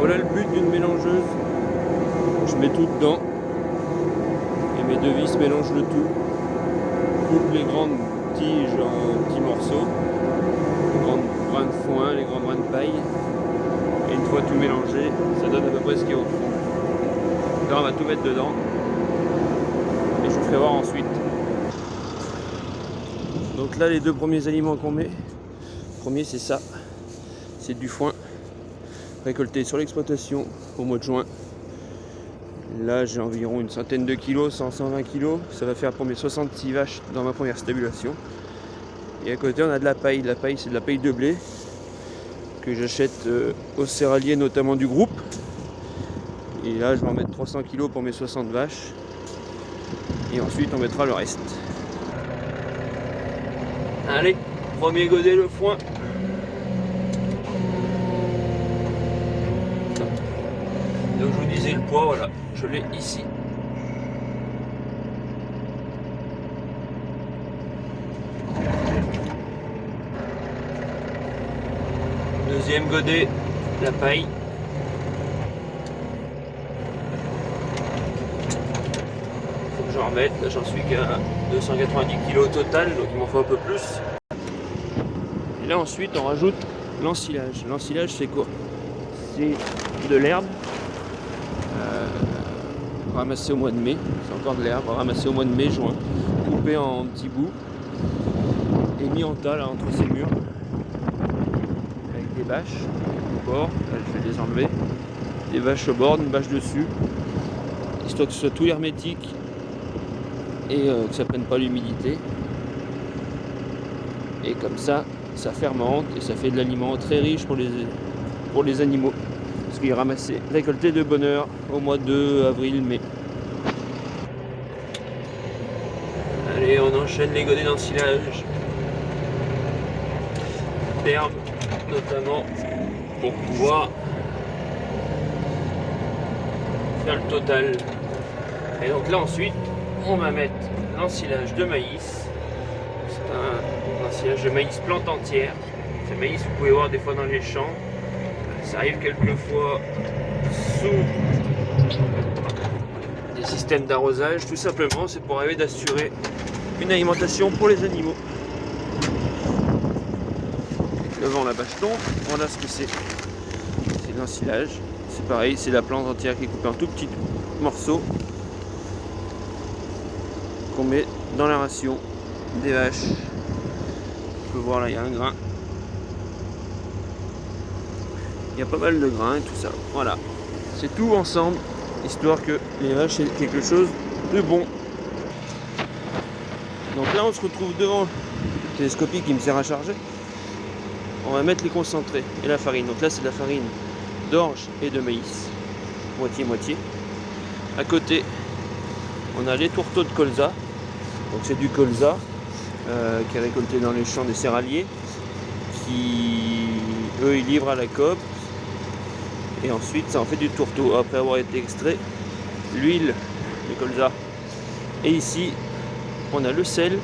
Voilà le but d'une mélangeuse. Je mets tout dedans. Et mes deux vis mélangent le tout. Coupe les grandes tiges en petits morceaux. Les grands brins de foin, les grands brins de paille. Et une fois tout mélangé, ça donne à peu près ce qu'il y a au fond. Là on va tout mettre dedans. Et je vous ferai voir ensuite. Donc là les deux premiers aliments qu'on met. Le premier c'est ça. C'est du foin. Récolté sur l'exploitation au mois de juin. Là j'ai environ une centaine de kilos, 100-120 kilos. Ça va faire pour mes 66 vaches dans ma première stabulation. Et à côté on a de la paille. La paille c'est de la paille de blé que j'achète aux céréaliers, notamment du groupe. Et là je vais en mettre 300 kilos pour mes 60 vaches. Et ensuite on mettra le reste. Allez, premier godet le foin. Donc je vous disais le poids, voilà, je l'ai ici. Deuxième godet, la paille. Faut que j'en remette, là j'en suis qu'à 290 kg au total, donc il m'en faut un peu plus. Et là ensuite on rajoute l'ensilage. L'ensilage c'est quoi? C'est de l'herbe. Ramassé au mois de mai, c'est encore de l'herbe, ramassé au mois de mai, juin, coupé en petits bouts et mis en tas là entre ces murs avec des bâches au bord. Là, je vais les enlever, des bâches au bord, une bâche dessus, histoire que ce soit tout hermétique et que ça prenne pas l'humidité. Et comme ça fermente et ça fait de l'aliment très riche pour les animaux. Parce qu'il est ramassé, récolté de bonne heure au mois de avril-mai. Allez, on enchaîne les godets d'ensilage d'herbe, notamment pour pouvoir faire le total. Et donc là ensuite, on va mettre l'ensilage de maïs. C'est un ensilage de maïs plante entière. Ce maïs, vous pouvez voir des fois dans les champs. Ça arrive quelquefois sous des systèmes d'arrosage, tout simplement, c'est pour arriver d'assurer une alimentation pour les animaux. Devant la bâche tombe, voilà ce que c'est. C'est l'ensilage. C'est pareil, c'est la plante entière qui est coupée en tout petits morceaux qu'on met dans la ration des vaches. On peut voir là, il y a un grain. Il y a pas mal de grains et tout ça. Voilà. C'est tout ensemble, histoire que les vaches aient quelque chose de bon. Donc là, on se retrouve devant le télescopique qui me sert à charger. On va mettre les concentrés et la farine. Donc là, c'est de la farine d'orge et de maïs. Moitié-moitié. À côté, on a les tourteaux de colza. Donc c'est du colza qui est récolté dans les champs des céréaliers. Qui, eux, ils livrent à la coop. Et ensuite ça en fait du tourteau après avoir été extrait, l'huile de colza. Et ici on a le sel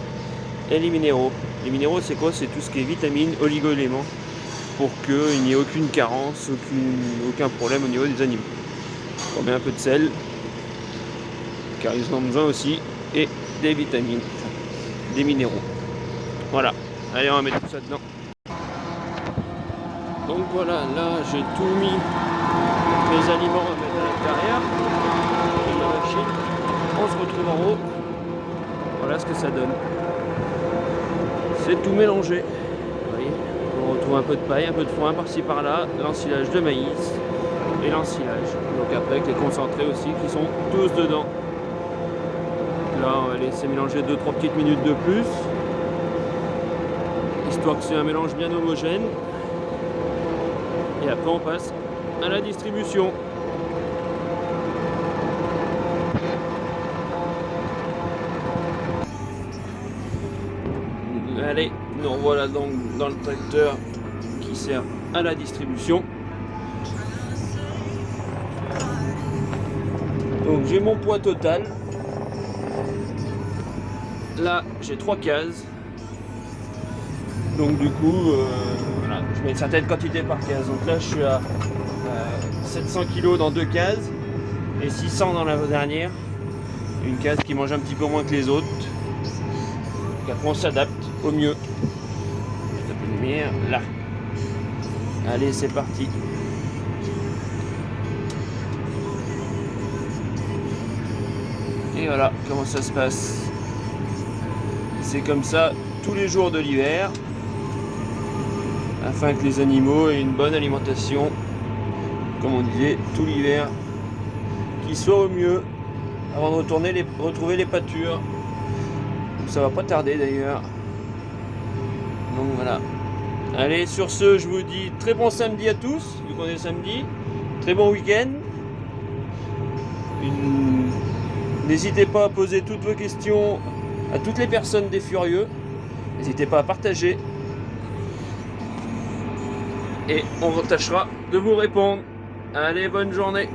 et les minéraux. Les minéraux c'est quoi? C'est tout ce qui est vitamines, oligo-éléments, pour qu'il n'y ait aucune carence, aucun problème au niveau des animaux. On met un peu de sel car ils en ont besoin aussi, et des vitamines, des minéraux. Voilà, allez on va mettre tout ça dedans. Donc voilà, là j'ai tout mis, les aliments à mettre à l'intérieur de la machine. On se retrouve en haut. Voilà ce que ça donne. C'est tout mélangé. Vous voyez, on retrouve un peu de paille, un peu de foin par-ci par-là, l'ensilage de maïs et l'ensilage. Donc après avec les concentrés aussi qui sont tous dedans. Là on va laisser mélanger 2-3 petites minutes de plus, histoire que c'est un mélange bien homogène. Et après on passe à la distribution. Allez, nous revoilà donc dans le tracteur qui sert à la distribution. Donc j'ai mon poids total. Là j'ai 3 cases. Donc du coup, voilà, je mets une certaine quantité par case. Donc là je suis à 700 kg dans 2 cases et 600 dans la dernière. Une case qui mange un petit peu moins que les autres. Donc après on s'adapte au mieux. Je tape une lumière là. Allez, c'est parti. Et voilà comment ça se passe. C'est comme ça tous les jours de l'hiver, afin que les animaux aient une bonne alimentation, comme on disait, tout l'hiver, qu'ils soient au mieux avant de retrouver les pâtures. Ça va pas tarder d'ailleurs. Donc voilà. Allez, sur ce, je vous dis très bon samedi à tous, vu qu'on est samedi. Très bon week-end. N'hésitez pas à poser toutes vos questions à toutes les personnes des Furieux. N'hésitez pas à partager. Et on tâchera de vous répondre. Allez, bonne journée.